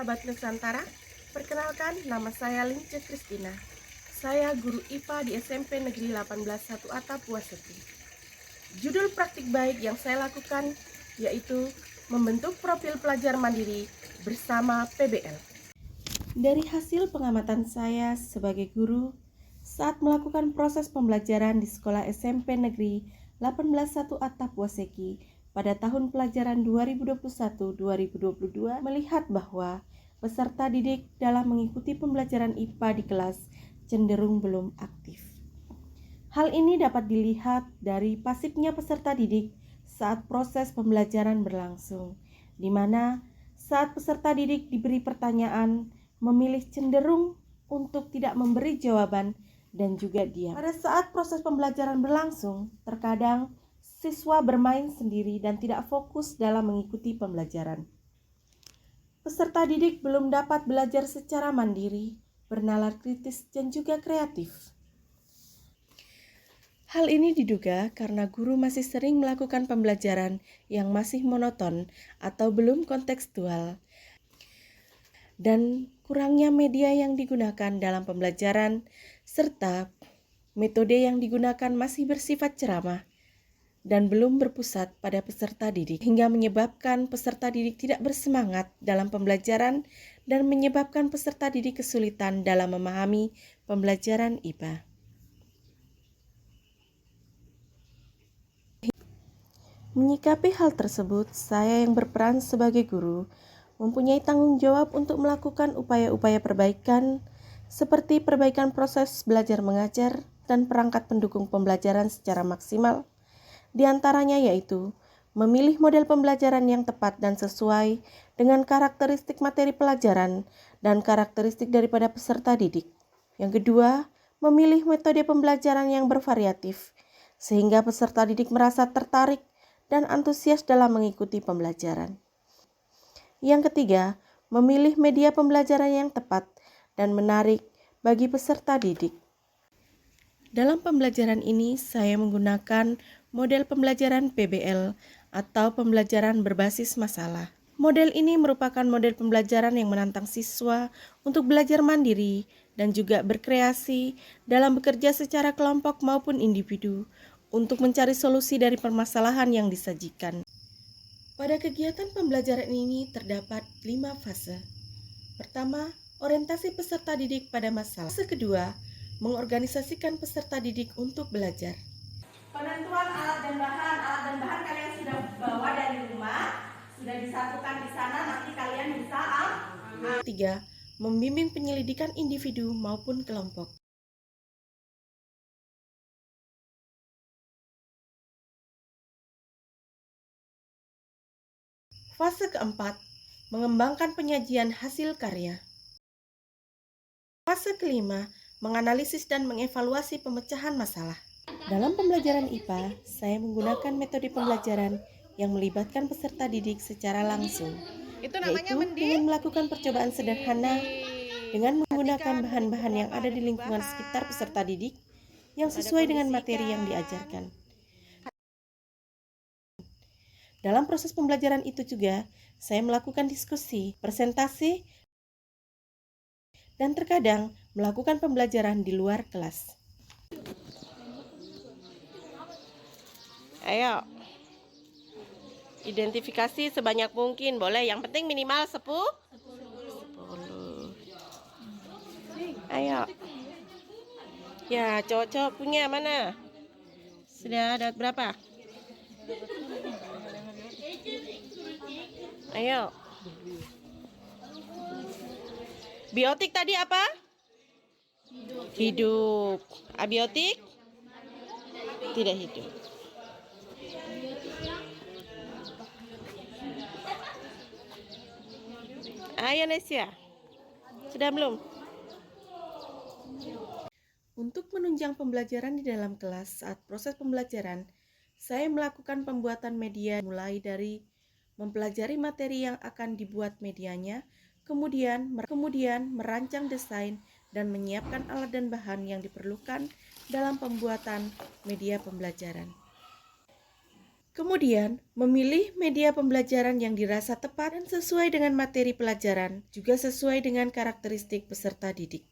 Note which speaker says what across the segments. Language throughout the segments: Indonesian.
Speaker 1: sahabat Nusantara, perkenalkan nama saya Lince Kristina. Saya guru IPA di SMP Negeri 18 1 Atap Waseti. Judul praktik baik yang saya lakukan yaitu membentuk profil pelajar mandiri bersama PBL. Dari hasil pengamatan saya sebagai guru saat melakukan proses pembelajaran di sekolah SMP Negeri 18 1 Atap Waseki pada tahun pelajaran 2021-2022 melihat bahwa peserta didik dalam mengikuti pembelajaran IPA di kelas cenderung belum aktif. Hal ini dapat dilihat dari pasifnya peserta didik saat proses pembelajaran berlangsung, di mana saat peserta didik diberi pertanyaan, memilih cenderung untuk tidak memberi jawaban dan juga diam. Pada saat proses pembelajaran berlangsung, terkadang siswa bermain sendiri dan tidak fokus dalam mengikuti pembelajaran. Peserta didik belum dapat belajar secara mandiri, bernalar kritis, dan juga kreatif. Hal ini diduga karena guru masih sering melakukan pembelajaran yang masih monoton atau belum kontekstual, dan kurangnya media yang digunakan dalam pembelajaran, serta metode yang digunakan masih bersifat ceramah dan belum berpusat pada peserta didik, hingga menyebabkan peserta didik tidak bersemangat dalam pembelajaran dan menyebabkan peserta didik kesulitan dalam memahami pembelajaran IPA. Menyikapi hal tersebut, saya yang berperan sebagai guru mempunyai tanggung jawab untuk melakukan upaya-upaya perbaikan seperti perbaikan proses belajar mengajar dan perangkat pendukung pembelajaran secara maksimal. Di antaranya yaitu memilih model pembelajaran yang tepat dan sesuai dengan karakteristik materi pelajaran dan karakteristik daripada peserta didik. Yang kedua, memilih metode pembelajaran yang bervariatif, sehingga peserta didik merasa tertarik dan antusias dalam mengikuti pembelajaran. Yang ketiga, memilih media pembelajaran yang tepat dan menarik bagi peserta didik. Dalam pembelajaran ini, saya menggunakan model pembelajaran PBL atau pembelajaran berbasis masalah. Model ini merupakan model pembelajaran yang menantang siswa untuk belajar mandiri dan juga berkreasi dalam bekerja secara kelompok maupun individu untuk mencari solusi dari permasalahan yang disajikan. Pada kegiatan pembelajaran ini terdapat 5 fase. Pertama, orientasi peserta didik pada masalah. Fase kedua, mengorganisasikan peserta didik untuk belajar. Penentuan alat dan bahan kalian sudah bawa dari rumah, sudah disatukan di sana, nanti kalian bisa Tiga, membimbing penyelidikan individu maupun kelompok. Fase keempat, mengembangkan penyajian hasil karya. Fase kelima, menganalisis dan mengevaluasi pemecahan masalah. Dalam pembelajaran IPA, saya menggunakan metode pembelajaran yang melibatkan peserta didik secara langsung, yaitu dengan melakukan percobaan sederhana dengan menggunakan bahan-bahan yang ada di lingkungan sekitar peserta didik yang sesuai dengan materi yang diajarkan. Dalam proses pembelajaran itu juga, saya melakukan diskusi, presentasi, dan terkadang melakukan pembelajaran di luar kelas. Ayo, identifikasi sebanyak mungkin, boleh. Yang penting minimal 10. Ayo. Ya, cowok-cowok punya mana? Sudah dapat berapa? Ayo. Biotik tadi apa? Hidup. Abiotik? Tidak hidup. Ayo Nesia. Sudah belum? Untuk menunjang pembelajaran di dalam kelas saat proses pembelajaran, saya melakukan pembuatan media mulai dari mempelajari materi yang akan dibuat medianya, kemudian merancang desain dan menyiapkan alat dan bahan yang diperlukan dalam pembuatan media pembelajaran. Kemudian, memilih media pembelajaran yang dirasa tepat dan sesuai dengan materi pelajaran, juga sesuai dengan karakteristik peserta didik.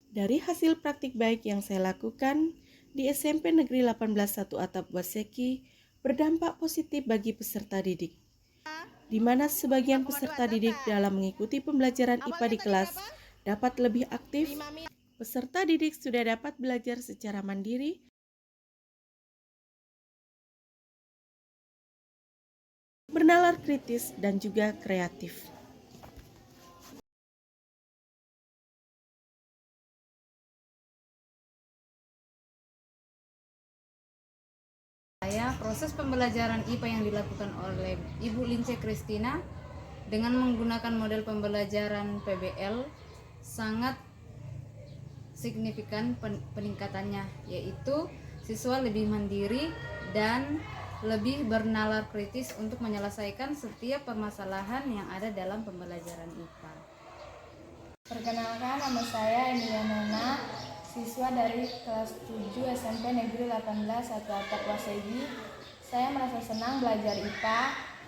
Speaker 1: Dari hasil praktik baik yang saya lakukan di SMP Negeri 18 1 Atap Waseki berdampak positif bagi peserta didik, di mana sebagian peserta didik dalam mengikuti pembelajaran IPA di kelas dapat lebih aktif. Peserta didik sudah dapat belajar secara mandiri, bernalar kritis, dan juga kreatif.
Speaker 2: Proses pembelajaran IPA yang dilakukan oleh Ibu Lince Kristina dengan menggunakan model pembelajaran PBL sangat signifikan peningkatannya, yaitu siswa lebih mandiri dan lebih bernalar kritis untuk menyelesaikan setiap permasalahan yang ada dalam pembelajaran IPA.
Speaker 3: Perkenalkan, nama saya Emilia Nona, siswa dari kelas 7 SMP Negeri 18 1 Atap Wasegi. Saya merasa senang belajar IPA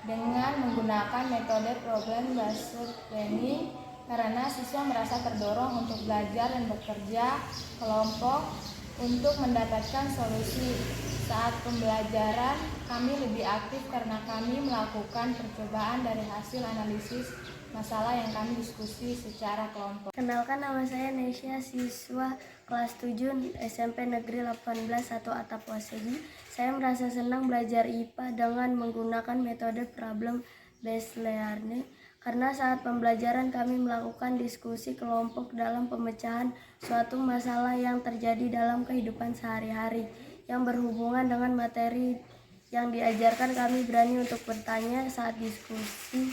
Speaker 3: dengan menggunakan metode problem based learning karena siswa merasa terdorong untuk belajar dan bekerja kelompok untuk mendapatkan solusi. Saat pembelajaran, kami lebih aktif karena kami melakukan percobaan dari hasil analisis masalah yang kami diskusi secara kelompok.
Speaker 4: Kenalkan, nama saya Nesya, siswa kelas 7 SMP Negeri 18 1 Atap Wasegi. Saya merasa senang belajar IPA dengan menggunakan metode problem based learning karena saat pembelajaran kami melakukan diskusi kelompok dalam pemecahan suatu masalah yang terjadi dalam kehidupan sehari-hari yang berhubungan dengan materi yang diajarkan. Kami berani untuk bertanya saat diskusi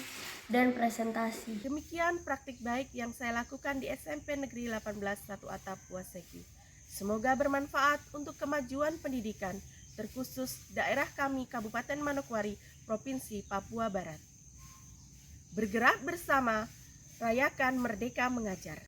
Speaker 4: dan presentasi.
Speaker 1: Demikian praktik baik yang saya lakukan di SMP Negeri 18 1 Atap Waseki. Semoga bermanfaat untuk kemajuan pendidikan, terkhusus daerah kami Kabupaten Manokwari, Provinsi Papua Barat. Bergerak bersama, rayakan Merdeka Mengajar.